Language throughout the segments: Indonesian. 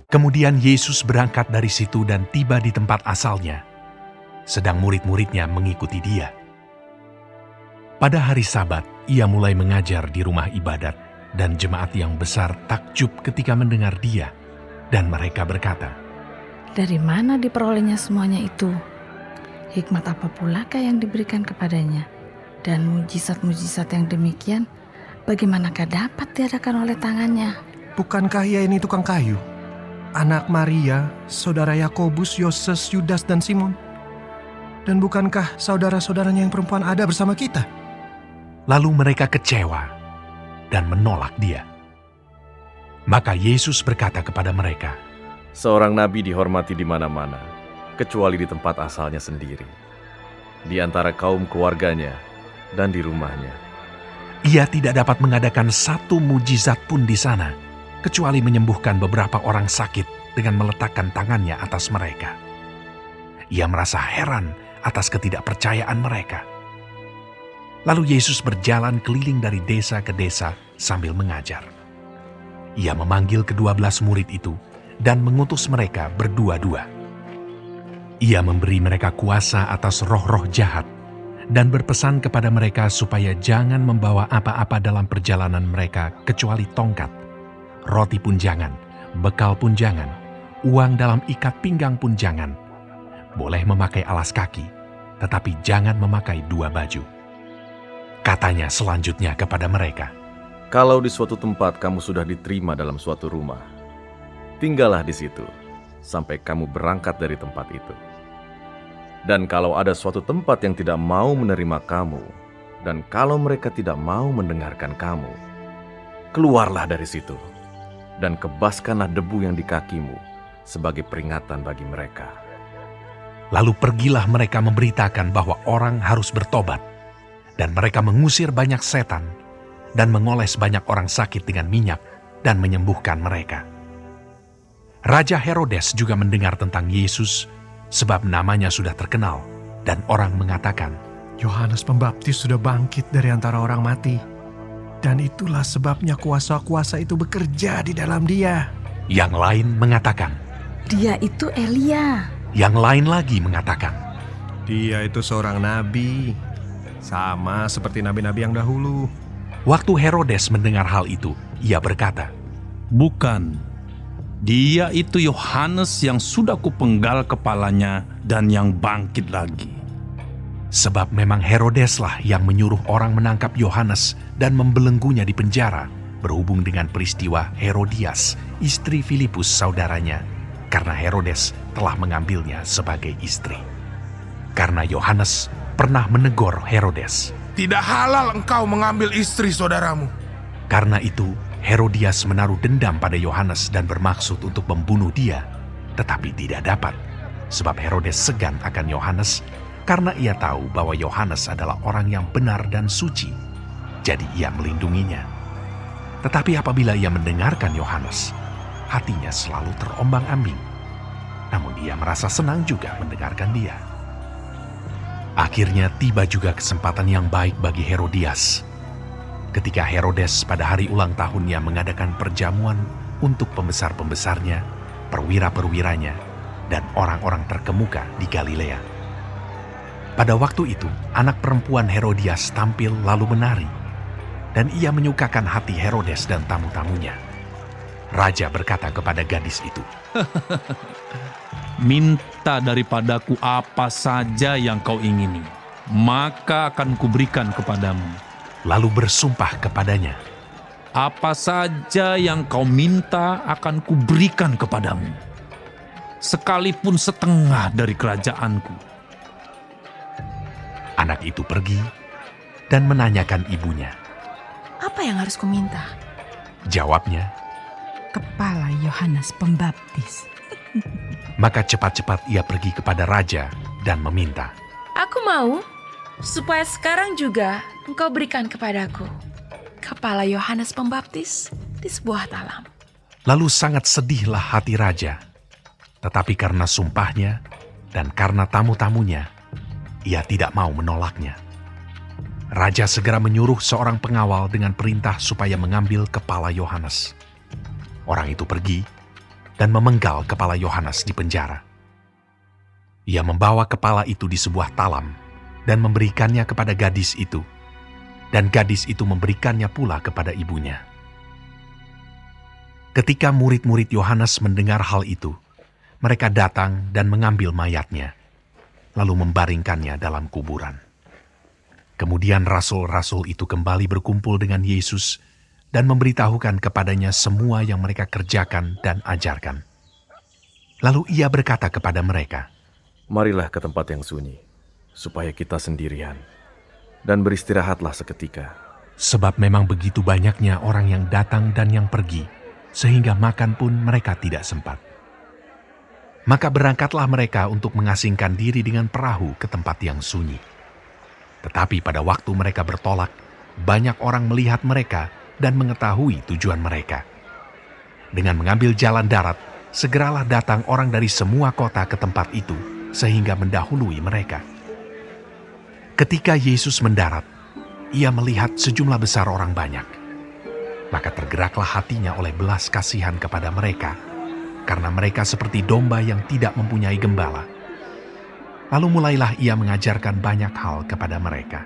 Kemudian Yesus berangkat dari situ dan tiba di tempat asalnya, sedang murid-muridnya mengikuti dia. Pada hari Sabat, ia mulai mengajar di rumah ibadat, dan jemaat yang besar takjub ketika mendengar dia, dan mereka berkata, Dari mana diperolehnya semuanya itu? Hikmat apa pulakah yang diberikan kepadanya? Dan mujizat-mujizat yang demikian, bagaimanakah dapat diadakan oleh tangannya? Bukankah ia ini tukang kayu? Anak Maria, saudara Yakobus, Yoses, Yudas, dan Simon? Dan bukankah saudara-saudaranya yang perempuan ada bersama kita? Lalu mereka kecewa dan menolak dia. Maka Yesus berkata kepada mereka, Seorang nabi dihormati di mana-mana, kecuali di tempat asalnya sendiri, di antara kaum keluarganya dan di rumahnya. ia tidak dapat mengadakan satu mujizat pun di sana, kecuali menyembuhkan beberapa orang sakit dengan meletakkan tangannya atas mereka. Ia merasa heran atas ketidakpercayaan mereka. Lalu Yesus berjalan keliling dari desa ke desa sambil mengajar. Ia memanggil ke-12 murid itu dan mengutus mereka berdua-dua. Ia memberi mereka kuasa atas roh-roh jahat dan berpesan kepada mereka supaya jangan membawa apa-apa dalam perjalanan mereka kecuali tongkat, roti pun jangan, bekal pun jangan, uang dalam ikat pinggang pun jangan. Boleh memakai alas kaki, tetapi jangan memakai 2 baju. Katanya selanjutnya kepada mereka, Kalau di suatu tempat kamu sudah diterima dalam suatu rumah, tinggallah di situ sampai kamu berangkat dari tempat itu. Dan kalau ada suatu tempat yang tidak mau menerima kamu, dan kalau mereka tidak mau mendengarkan kamu, keluarlah dari situ, dan kebaskanlah debu yang di kakimu sebagai peringatan bagi mereka. Lalu pergilah mereka memberitakan bahwa orang harus bertobat, dan mereka mengusir banyak setan, dan mengoles banyak orang sakit dengan minyak, dan menyembuhkan mereka. Raja Herodes juga mendengar tentang Yesus, sebab namanya sudah terkenal, dan orang mengatakan, Yohanes Pembaptis sudah bangkit dari antara orang mati. Dan itulah sebabnya kuasa-kuasa itu bekerja di dalam dia. yang lain mengatakan, Dia itu Elia. yang lain lagi mengatakan, Dia itu seorang nabi, sama seperti nabi-nabi yang dahulu. Waktu Herodes mendengar hal itu, ia berkata, Bukan, dia itu Yohanes yang sudah kupenggal kepalanya dan yang bangkit lagi. sebab memang Herodeslah yang menyuruh orang menangkap Yohanes dan membelenggunya di penjara berhubung dengan peristiwa Herodias, istri Filipus saudaranya, karena Herodes telah mengambilnya sebagai istri. Karena Yohanes pernah menegur Herodes. Tidak halal engkau mengambil istri saudaramu. Karena itu, Herodias menaruh dendam pada Yohanes dan bermaksud untuk membunuh dia, tetapi tidak dapat, sebab Herodes segan akan Yohanes, karena ia tahu bahwa Yohanes adalah orang yang benar dan suci, jadi ia melindunginya. Tetapi apabila ia mendengarkan Yohanes, hatinya selalu terombang-ambing. Namun ia merasa senang juga mendengarkan dia. Akhirnya tiba juga kesempatan yang baik bagi Herodias. Ketika Herodes pada hari ulang tahunnya mengadakan perjamuan untuk pembesar-pembesarnya, perwira-perwiranya, dan orang-orang terkemuka di Galilea. Pada waktu itu, anak perempuan Herodias tampil lalu menari, dan ia menyukakan hati Herodes dan tamu-tamunya. Raja berkata kepada gadis itu, Minta daripadaku apa saja yang kau ingini, maka akan kuberikan kepadamu. lalu bersumpah kepadanya, Apa saja yang kau minta akan kuberikan kepadamu, sekalipun setengah dari kerajaanku. Anak itu pergi dan menanyakan ibunya. Apa yang harus kuminta? Jawabnya, Kepala Yohanes Pembaptis. maka cepat-cepat ia pergi kepada raja dan meminta. Aku mau supaya sekarang juga engkau berikan kepadaku kepala Yohanes Pembaptis di sebuah talam. Lalu sangat sedihlah hati raja, tetapi karena sumpahnya dan karena tamu-tamunya, ia tidak mau menolaknya. Raja segera menyuruh seorang pengawal dengan perintah supaya mengambil kepala Yohanes. Orang itu pergi dan memenggal kepala Yohanes di penjara. Ia membawa kepala itu di sebuah talam dan memberikannya kepada gadis itu, dan gadis itu memberikannya pula kepada ibunya. Ketika murid-murid Yohanes mendengar hal itu, mereka datang dan mengambil mayatnya, lalu membaringkannya dalam kuburan. Kemudian rasul-rasul itu kembali berkumpul dengan Yesus dan memberitahukan kepadanya semua yang mereka kerjakan dan ajarkan. Lalu ia berkata kepada mereka, Marilah ke tempat yang sunyi, supaya kita sendirian, dan beristirahatlah seketika. sebab memang begitu banyaknya orang yang datang dan yang pergi, sehingga makan pun mereka tidak sempat. Maka berangkatlah mereka untuk mengasingkan diri dengan perahu ke tempat yang sunyi. Tetapi pada waktu mereka bertolak, banyak orang melihat mereka dan mengetahui tujuan mereka. Dengan mengambil jalan darat, segeralah datang orang dari semua kota ke tempat itu, sehingga mendahului mereka. Ketika Yesus mendarat, ia melihat sejumlah besar orang banyak. Maka tergeraklah hatinya oleh belas kasihan kepada mereka, karena mereka seperti domba yang tidak mempunyai gembala. Lalu mulailah ia mengajarkan banyak hal kepada mereka.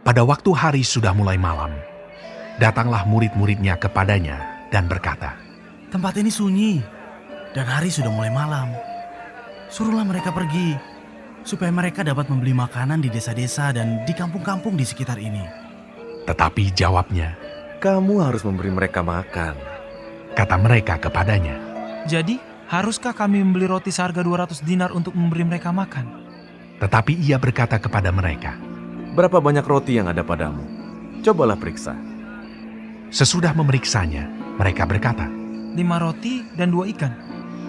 Pada waktu hari sudah mulai malam, datanglah murid-muridnya kepadanya dan berkata, Tempat ini sunyi, dan hari sudah mulai malam. Suruhlah mereka pergi, supaya mereka dapat membeli makanan di desa-desa dan di kampung-kampung di sekitar ini. Tetapi jawabnya, Kamu harus memberi mereka makan. kata mereka kepadanya, Jadi, haruskah kami membeli roti seharga 200 dinar untuk memberi mereka makan? tetapi ia berkata kepada mereka, Berapa banyak roti yang ada padamu? Cobalah periksa. sesudah memeriksanya, mereka berkata, 5 roti dan 2 ikan.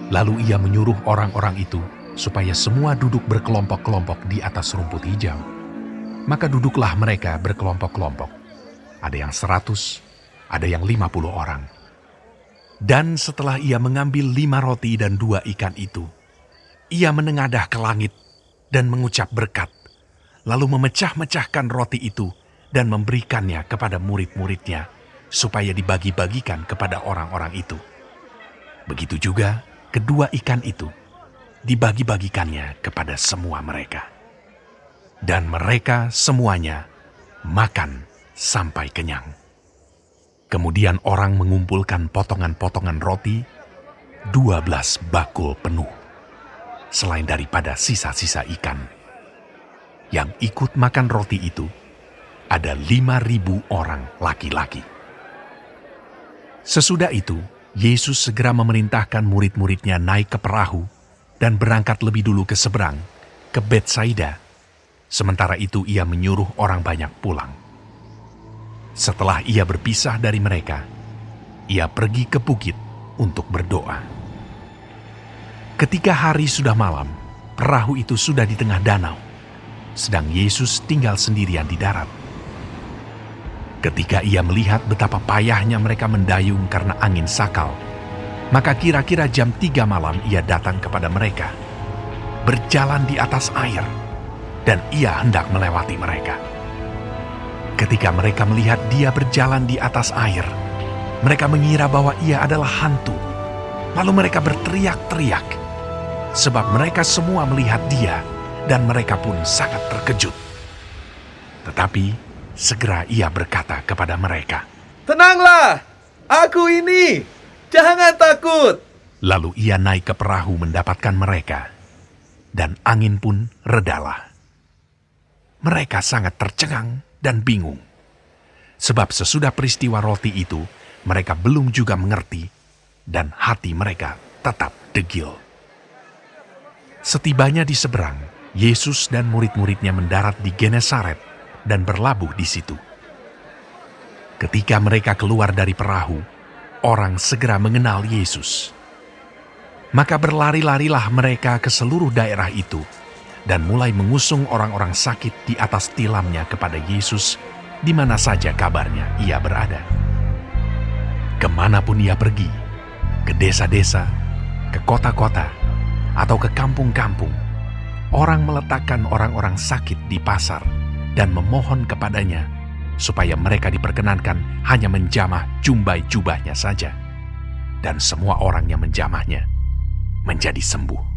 lalu ia menyuruh orang-orang itu supaya semua duduk berkelompok-kelompok di atas rumput hijau. Maka duduklah mereka berkelompok-kelompok. Ada yang 100, ada yang 50 orang. Dan setelah ia mengambil 5 roti dan 2 ikan itu, ia menengadah ke langit dan mengucap berkat, lalu memecah-mecahkan roti itu dan memberikannya kepada murid-muridnya, supaya dibagi-bagikan kepada orang-orang itu. Begitu juga kedua ikan itu dibagi-bagikannya kepada semua mereka. Dan mereka semuanya makan sampai kenyang. Kemudian orang mengumpulkan potongan-potongan roti, 12 bakul penuh, selain daripada sisa-sisa ikan. Yang ikut makan roti itu ada 5.000 orang laki-laki. Sesudah itu, Yesus segera memerintahkan murid-muridnya naik ke perahu dan berangkat lebih dulu ke seberang, ke Betsaida. Sementara itu ia menyuruh orang banyak pulang. Setelah ia berpisah dari mereka, ia pergi ke bukit untuk berdoa. Ketika hari sudah malam, perahu itu sudah di tengah danau, sedang Yesus tinggal sendirian di darat. Ketika ia melihat betapa payahnya mereka mendayung karena angin sakal, maka kira-kira jam 3 malam ia datang kepada mereka, berjalan di atas air, dan ia hendak melewati mereka. Ketika mereka melihat dia berjalan di atas air, mereka mengira bahwa ia adalah hantu. Lalu mereka berteriak-teriak, sebab mereka semua melihat dia, dan mereka pun sangat terkejut. Tetapi segera ia berkata kepada mereka, Tenanglah, aku ini, jangan takut. Lalu ia naik ke perahu mendapatkan mereka, dan angin pun redalah. Mereka sangat tercengang dan bingung, sebab sesudah peristiwa roti itu, mereka belum juga mengerti, dan hati mereka tetap degil. Setibanya di seberang, Yesus dan murid-muridnya mendarat di Genesaret dan berlabuh di situ. Ketika mereka keluar dari perahu, orang segera mengenal Yesus. Maka berlari-larilah mereka ke seluruh daerah itu dan mulai mengusung orang-orang sakit di atas tilamnya kepada Yesus di mana saja kabarnya ia berada. Kemanapun ia pergi, ke desa-desa, ke kota-kota, atau ke kampung-kampung, orang meletakkan orang-orang sakit di pasar dan memohon kepadanya supaya mereka diperkenankan hanya menjamah jumbai jubahnya saja. dan semua orang yang menjamahnya menjadi sembuh.